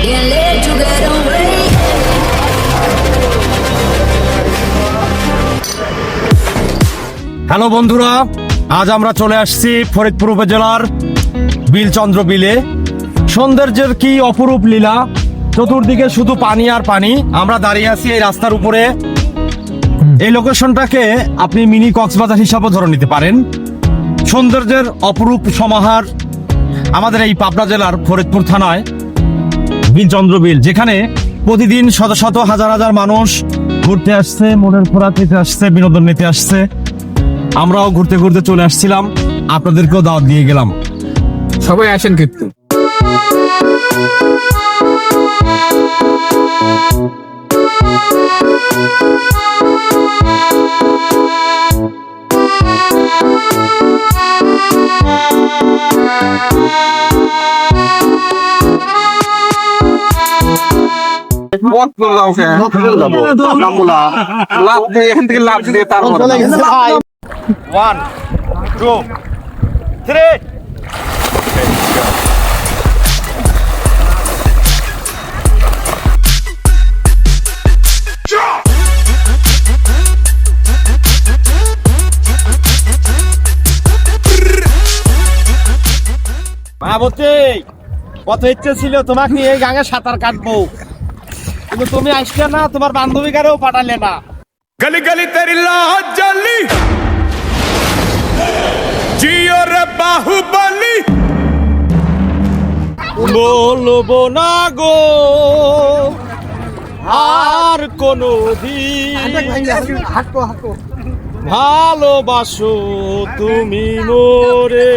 Can't let you get away. Hello বন্ধুরা, আজ আমরা চলে আসছি ফরিদপুর উপজেলার বিলচন্দ্র বিলে। সৌন্দর্যের কি অপরূপ লীলা, চতুর্দিকে শুধু পানি আর পানি। আমরা দাঁড়িয়ে আছি এই রাস্তার উপরে। এই লোকেশনটাকে আপনি মিনি কক্সবাজার হিসাবে ধরে নিতে পারেন। সৌন্দর্যের অপরূপ সমাহার আমাদের এই পাবনা জেলার ফরিদপুর থানায় বিলচন্দ্র বিল, যেখানে প্রতিদিন শত শত হাজার হাজার মানুষ ঘুরতে আসছে, মনের খোরাক নিতে আসছে, বিনোদন নিতে আসছে। আমরাও ঘুরতে ঘুরতে চলে আসছিলাম, আপনাদেরকেও দাওয়াত দিয়ে গেলাম। সবাই আসেন কিন্তু। লাভ দিয়ে এখান থেকে লাভ দিয়ে তারপর 1 2 3 মায়াবতী, কত ইচ্ছে ছিল তোমাকে নিয়ে এই গাঙে সাঁতার কাটবো, কিন্তু তুমি আসলে না, তোমার বান্ধবী কারেও পাঠালে না। गली गली तेरी लाज जली जियो रे बाहुबली বলবো না গো আর কোনো দিন, ভালোবাসো তুমি মোরে।